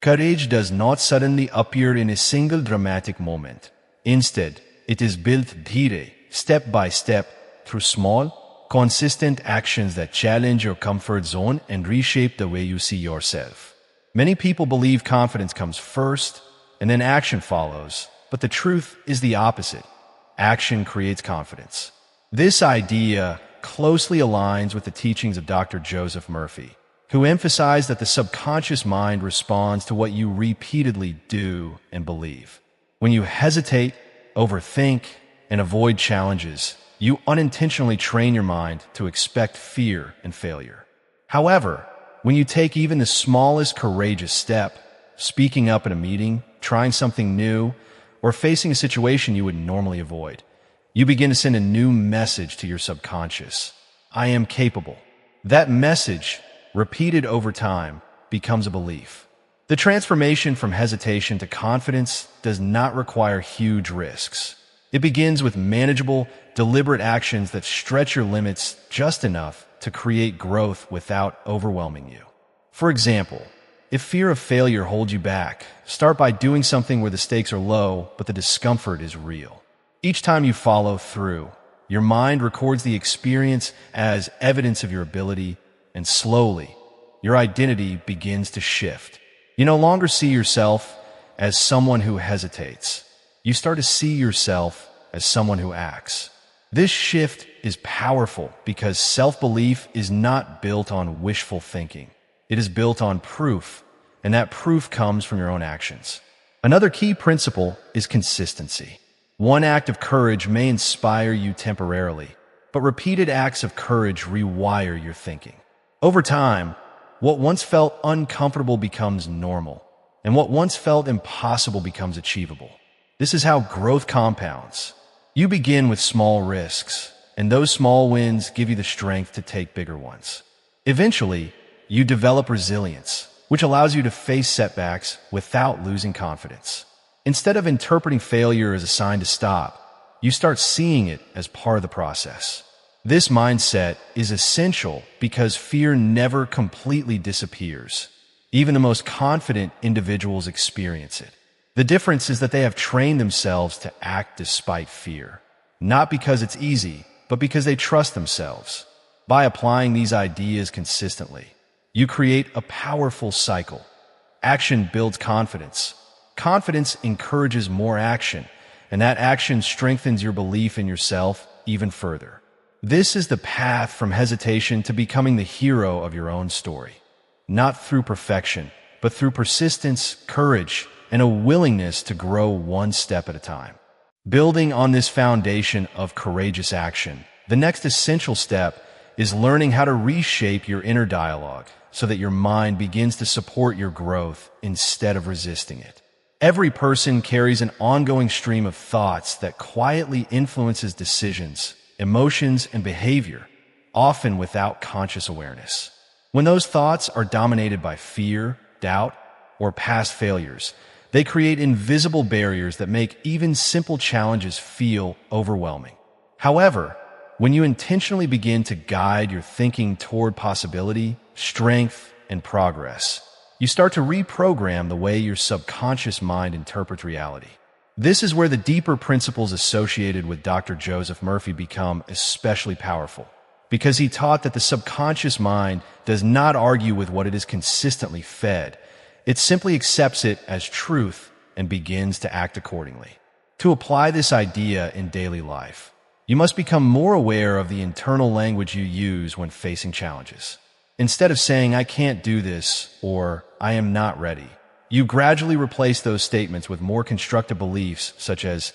Courage does not suddenly appear in a single dramatic moment. Instead, it is built dhire, step by step, through small, consistent actions that challenge your comfort zone and reshape the way you see yourself. Many people believe confidence comes first and then action follows, but the truth is the opposite. Action creates confidence. This idea closely aligns with the teachings of Dr. Joseph Murphy, who emphasized that the subconscious mind responds to what you repeatedly do and believe. When you hesitate, overthink, and avoid challenges, you unintentionally train your mind to expect fear and failure. However, when you take even the smallest courageous step, speaking up at a meeting, trying something new, or facing a situation you would normally avoid, you begin to send a new message to your subconscious. I am capable. That message, repeated over time, becomes a belief. The transformation from hesitation to confidence does not require huge risks. It begins with manageable, deliberate actions that stretch your limits just enough to create growth without overwhelming you. For example, if fear of failure holds you back, start by doing something where the stakes are low but the discomfort is real. Each time you follow through, your mind records the experience as evidence of your ability, and slowly, your identity begins to shift. You no longer see yourself as someone who hesitates. You start to see yourself as someone who acts. This shift is powerful because self-belief is not built on wishful thinking. It is built on proof, and that proof comes from your own actions. Another key principle is consistency. One act of courage may inspire you temporarily, but repeated acts of courage rewire your thinking. Over time, what once felt uncomfortable becomes normal, and what once felt impossible becomes achievable. This is how growth compounds. You begin with small risks, and those small wins give you the strength to take bigger ones. Eventually, you develop resilience, which allows you to face setbacks without losing confidence. Instead of interpreting failure as a sign to stop, you start seeing it as part of the process. This mindset is essential because fear never completely disappears. Even the most confident individuals experience it. The difference is that they have trained themselves to act despite fear, not because it's easy, but because they trust themselves. By applying these ideas consistently, you create a powerful cycle. Action builds confidence. Confidence encourages more action, and that action strengthens your belief in yourself even further. This is the path from hesitation to becoming the hero of your own story. Not through perfection, but through persistence, courage, and a willingness to grow one step at a time. Building on this foundation of courageous action, the next essential step is learning how to reshape your inner dialogue so that your mind begins to support your growth instead of resisting it. Every person carries an ongoing stream of thoughts that quietly influences decisions, emotions, and behavior, often without conscious awareness. When those thoughts are dominated by fear, doubt, or past failures, they create invisible barriers that make even simple challenges feel overwhelming. However, when you intentionally begin to guide your thinking toward possibility, strength, and progress, you start to reprogram the way your subconscious mind interprets reality. This is where the deeper principles associated with Dr. Joseph Murphy become especially powerful, because he taught that the subconscious mind does not argue with what it is consistently fed. It simply accepts it as truth and begins to act accordingly. To apply this idea in daily life, you must become more aware of the internal language you use when facing challenges. Instead of saying, "I can't do this," or "I am not ready," you gradually replace those statements with more constructive beliefs such as,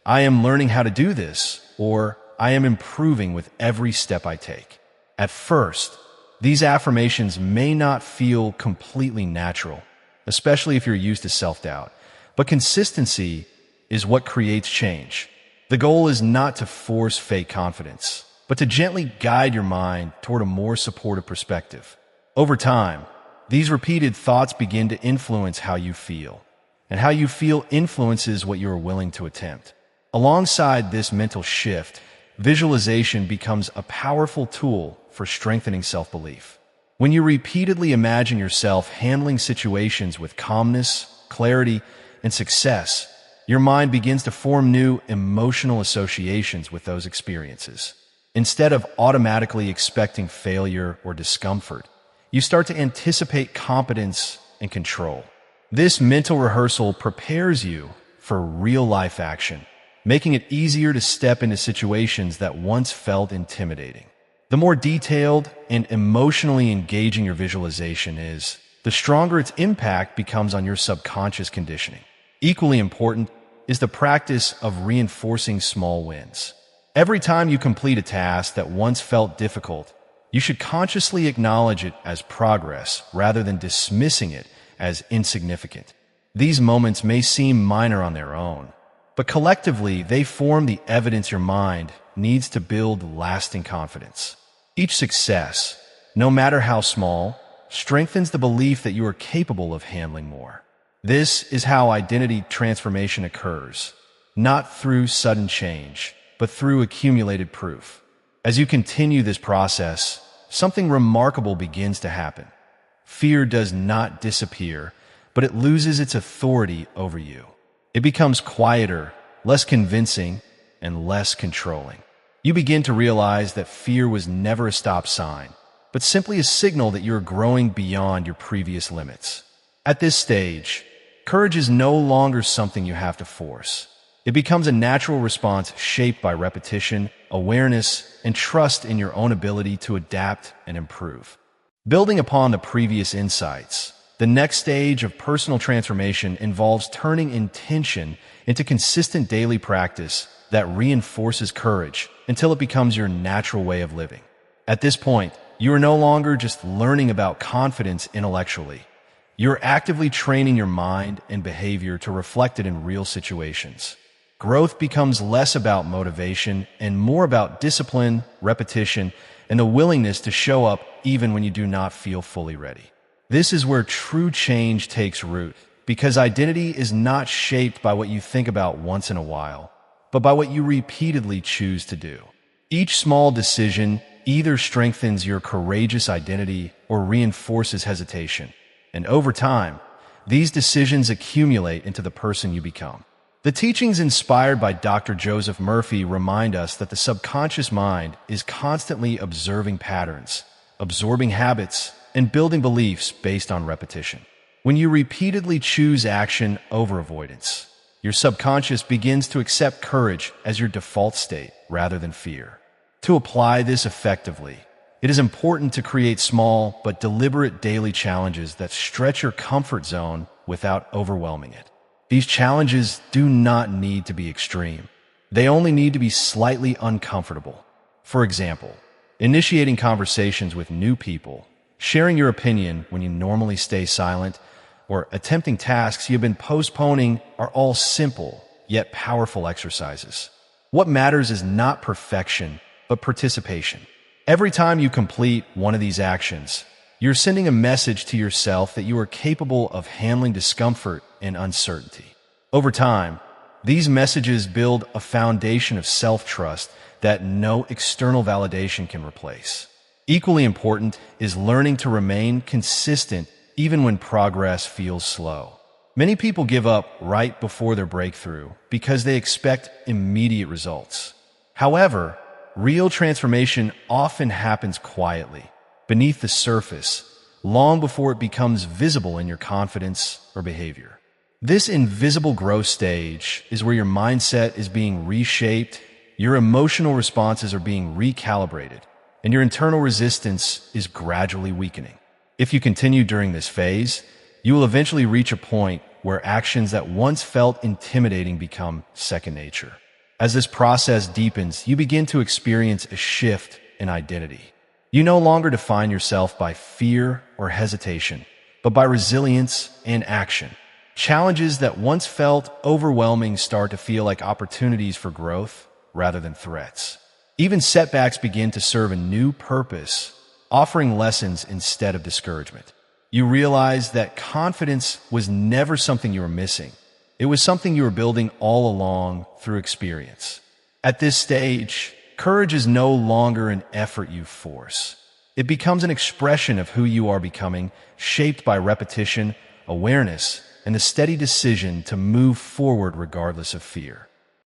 "I am learning how to do this," or "I am improving with every step I take." At first, these affirmations may not feel completely natural, especially if you're used to self-doubt, but consistency is what creates change. The goal is not to force fake confidence, but to gently guide your mind toward a more supportive perspective. Over time, these repeated thoughts begin to influence how you feel, and how you feel influences what you are willing to attempt. Alongside this mental shift, visualization becomes a powerful tool for strengthening self-belief. When you repeatedly imagine yourself handling situations with calmness, clarity, and success, your mind begins to form new emotional associations with those experiences. Instead of automatically expecting failure or discomfort, you start to anticipate competence and control. This mental rehearsal prepares you for real-life action, making it easier to step into situations that once felt intimidating. The more detailed and emotionally engaging your visualization is, the stronger its impact becomes on your subconscious conditioning. Equally important is the practice of reinforcing small wins. Every time you complete a task that once felt difficult, you should consciously acknowledge it as progress rather than dismissing it as insignificant. These moments may seem minor on their own, but collectively they form the evidence your mind needs to build lasting confidence. Each success, no matter how small, strengthens the belief that you are capable of handling more. This is how identity transformation occurs, not through sudden change, but through accumulated proof. As you continue this process, something remarkable begins to happen. Fear does not disappear, but it loses its authority over you. It becomes quieter, less convincing, and less controlling. You begin to realize that fear was never a stop sign, but simply a signal that you are growing beyond your previous limits. At this stage, courage is no longer something you have to force. It becomes a natural response shaped by repetition, awareness, and trust in your own ability to adapt and improve. Building upon the previous insights, the next stage of personal transformation involves turning intention into consistent daily practice that reinforces courage until it becomes your natural way of living. At this point, you are no longer just learning about confidence intellectually. You're actively training your mind and behavior to reflect it in real situations. Growth becomes less about motivation and more about discipline, repetition, and the willingness to show up even when you do not feel fully ready. This is where true change takes root, because identity is not shaped by what you think about once in a while, but by what you repeatedly choose to do. Each small decision either strengthens your courageous identity or reinforces hesitation. And over time, these decisions accumulate into the person you become. The teachings inspired by Dr. Joseph Murphy remind us that the subconscious mind is constantly observing patterns, absorbing habits, and building beliefs based on repetition. When you repeatedly choose action over avoidance, your subconscious begins to accept courage as your default state rather than fear. To apply this effectively, it is important to create small but deliberate daily challenges that stretch your comfort zone without overwhelming it. These challenges do not need to be extreme. They only need to be slightly uncomfortable. For example, initiating conversations with new people, sharing your opinion when you normally stay silent, or attempting tasks you've been postponing are all simple yet powerful exercises. What matters is not perfection, but participation. Every time you complete one of these actions, you're sending a message to yourself that you are capable of handling discomfort and uncertainty. Over time, these messages build a foundation of self-trust that no external validation can replace. Equally important is learning to remain consistent even when progress feels slow. Many people give up right before their breakthrough because they expect immediate results. However, real transformation often happens quietly, beneath the surface, long before it becomes visible in your confidence or behavior. This invisible growth stage is where your mindset is being reshaped, your emotional responses are being recalibrated, and your internal resistance is gradually weakening. If you continue during this phase, you will eventually reach a point where actions that once felt intimidating become second nature. As this process deepens, you begin to experience a shift in identity. You no longer define yourself by fear or hesitation, but by resilience and action. Challenges that once felt overwhelming start to feel like opportunities for growth rather than threats. Even setbacks begin to serve a new purpose, offering lessons instead of discouragement. You realize that confidence was never something you were missing. It was something you were building all along through experience. At this stage, courage is no longer an effort you force. It becomes an expression of who you are becoming, shaped by repetition, awareness, and a steady decision to move forward regardless of fear.